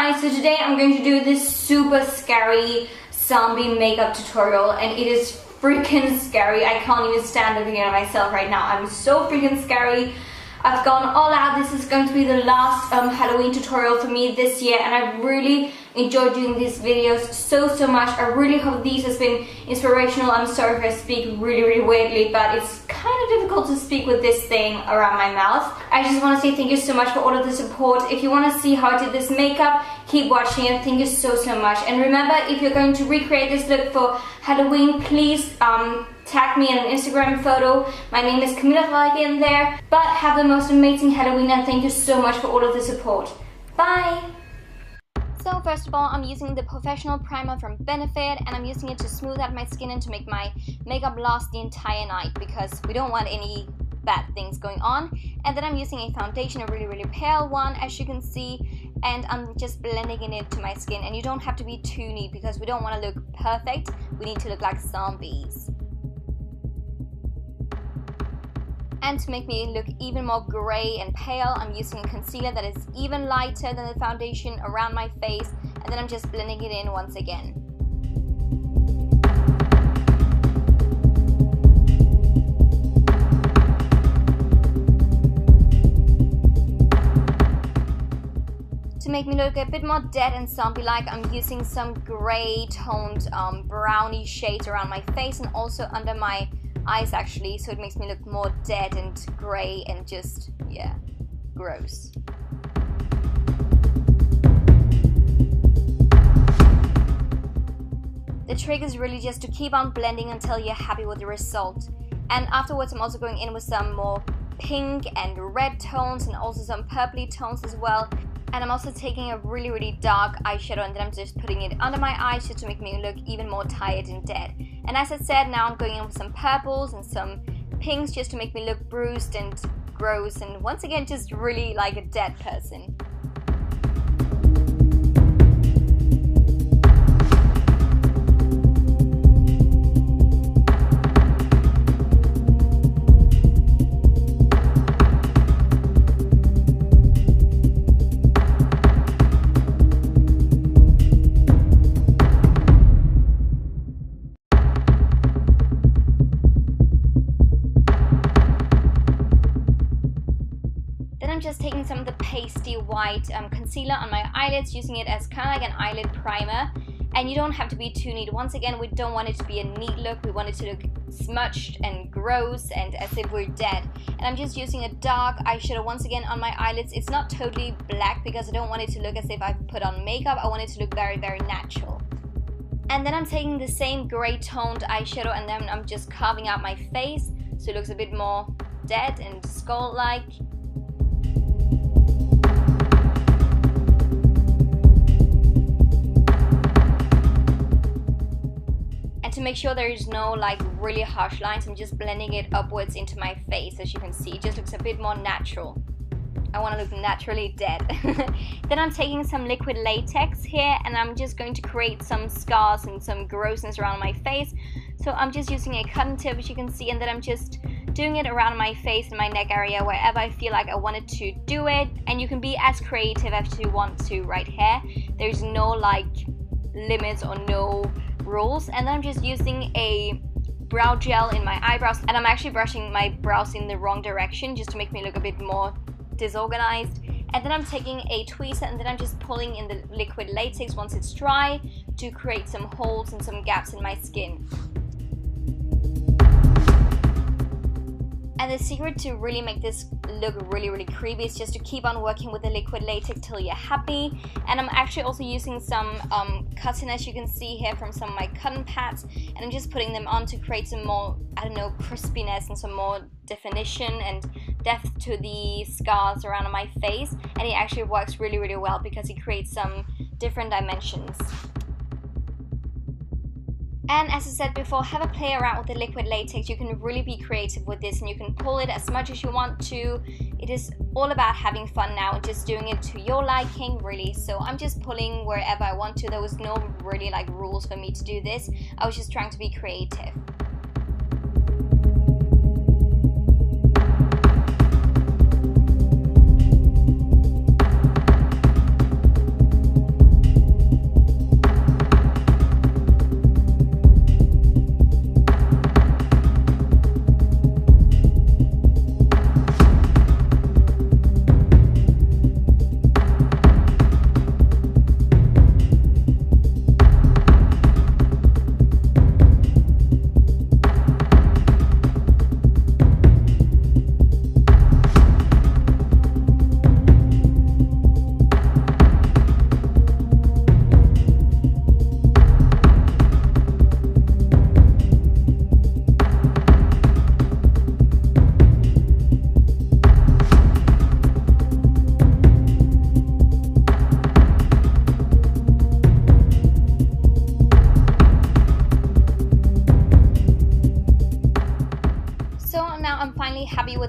guys, so today I'm going to do this super scary zombie makeup tutorial, and it is freaking scary. I can't even stand looking at myself right now. I'm so freaking scary. I've gone all out. This is going to be the last Halloween tutorial for me this year, and I really enjoyed doing these videos so much. I really hope these has been inspirational. I'm sorry if I speak really weirdly, but it's kind of difficult to speak with this thing around my mouth. I just want to say thank you so much for all of the support. If you want to see how I did this makeup, keep watching it. Thank you so much. And remember, if you're going to recreate this look for Halloween, please tag me in an Instagram photo. My name is Camilla in there. But have the most amazing Halloween, and thank you so much for all of the support. Bye! So first of all, I'm using the Professional Primer from Benefit, and I'm using it to smooth out my skin and to make my makeup last the entire night, because we don't want any bad things going on. And then I'm using a foundation, a really pale one, as you can see, and I'm just blending it into my skin. And you don't have to be too neat, because we don't want to look perfect. We need to look like zombies. And to make me look even more grey and pale, I'm using a concealer that is even lighter than the foundation around my face, and then I'm just blending it in once again. To make me look a bit more dead and zombie-like, I'm using some grey toned brownie shades around my face and also under my eyes actually, so it makes me look more dead and grey and just, yeah, gross. The trick is really just to keep on blending until you're happy with the result. And afterwards I'm also going in with some more pink and red tones and also some purpley tones as well. And I'm also taking a really dark eyeshadow, and then I'm just putting it under my eyes just to make me look even more tired and dead. And as I said, now I'm going in with some purples and some pinks just to make me look bruised and gross, and once again just really like a dead person. I'm just taking some of the pasty white concealer on my eyelids, using it as kind of like an eyelid primer. And you don't have to be too neat. Once again, we don't want it to be a neat look. We want it to look smudged and gross and as if we're dead. And I'm just using a dark eyeshadow once again on my eyelids. It's not totally black because I don't want it to look as if I've put on makeup. I want it to look very natural. And then I'm taking the same grey toned eyeshadow, and then I'm just carving out my face so it looks a bit more dead and skull-like. To make sure there is no like really harsh lines, I'm just blending it upwards into my face. As you can see, it just looks a bit more natural. I want to look naturally dead. Then I'm taking some liquid latex here, and I'm just going to create some scars and some grossness around my face. So I'm just using a cotton tip, as you can see, and then I'm just doing it around my face and my neck area, wherever I feel like I wanted to do it. And you can be as creative as you want to right here. There's no like limits or no rules. And then I'm just using a brow gel in my eyebrows, and I'm actually brushing my brows in the wrong direction just to make me look a bit more disorganized. And then I'm taking a tweezer, and then I'm just pulling in the liquid latex once it's dry to create some holes and some gaps in my skin. And the secret to really make this look really creepy is just to keep on working with the liquid latex till you're happy. And I'm actually also using some cotton, as you can see here, from some of my cotton pads, and I'm just putting them on to create some more, I don't know, crispiness and some more definition and depth to the scars around my face. And it actually works really well because it creates some different dimensions. And as I said before, have a play around with the liquid latex. You can really be creative with this, and you can pull it as much as you want to. It is all about having fun now and just doing it to your liking, really. So I'm just pulling wherever I want to. There was no really like rules for me to do this. I was just trying to be creative.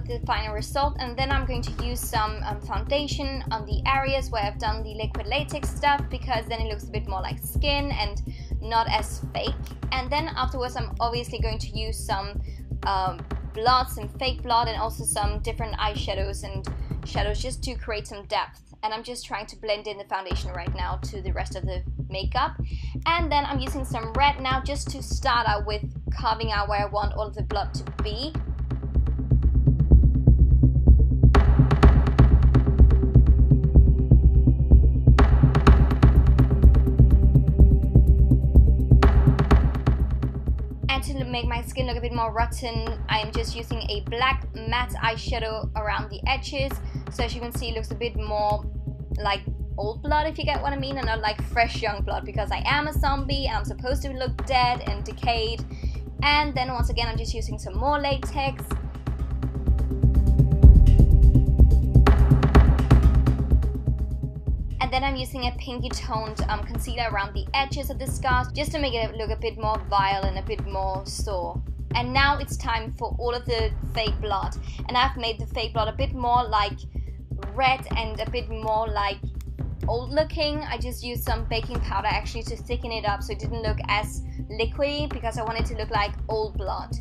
with the final result, and then I'm going to use some foundation on the areas where I've done the liquid latex stuff, because then it looks a bit more like skin and not as fake. And then afterwards I'm obviously going to use some blood, some fake blood, and also some different eyeshadows and shadows just to create some depth. And I'm just trying to blend in the foundation right now to the rest of the makeup. And then I'm using some red now just to start out with carving out where I want all of the blood to be. And to make my skin look a bit more rotten, I'm just using a black matte eyeshadow around the edges. So as you can see, it looks a bit more like old blood, if you get what I mean, and not like fresh young blood, because I am a zombie and I'm supposed to look dead and decayed. And then once again I'm just using some more latex. And then I'm using a pinky toned concealer around the edges of the scars just to make it look a bit more vile and a bit more sore. And now it's time for all of the fake blood, and I've made the fake blood a bit more like red and a bit more like old looking. I just used some baking powder actually to thicken it up so it didn't look as liquidy, because I wanted to look like old blood.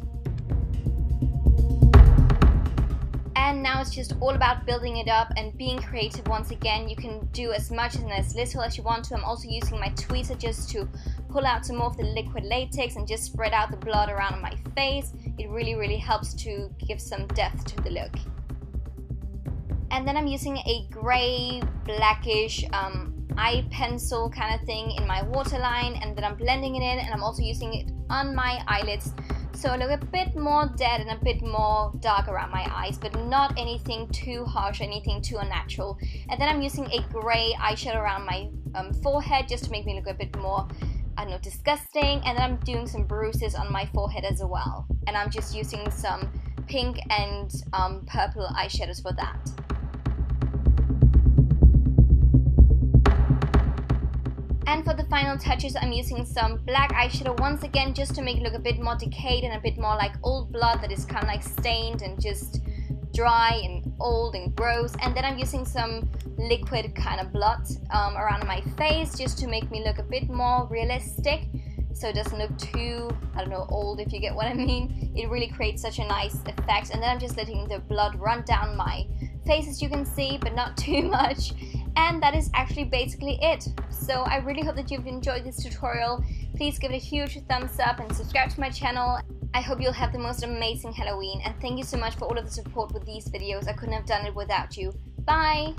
And now it's just all about building it up and being creative once again. You can do as much and as little as you want to. I'm also using my tweezer just to pull out some more of the liquid latex and just spread out the blood around my face. It really helps to give some depth to the look. And then I'm using a grey, blackish eye pencil kind of thing in my waterline, and then I'm blending it in, and I'm also using it on my eyelids so I look a bit more dead and a bit more dark around my eyes, but not anything too harsh, anything too unnatural. And then I'm using a grey eyeshadow around my forehead just to make me look a bit more, I don't know, disgusting. And then I'm doing some bruises on my forehead as well, and I'm just using some pink and purple eyeshadows for that. And for the final touches, I'm using some black eyeshadow once again just to make it look a bit more decayed and a bit more like old blood that is kind of like stained and just dry and old and gross. And then I'm using some liquid kind of blood around my face just to make me look a bit more realistic, so it doesn't look too, I don't know, old, if you get what I mean. It really creates such a nice effect. And then I'm just letting the blood run down my face, as you can see, but not too much. And that is actually basically it. So I really hope that you've enjoyed this tutorial. Please give it a huge thumbs up and subscribe to my channel. I hope you'll have the most amazing Halloween, and thank you so much for all of the support with these videos. I couldn't have done it without you. Bye!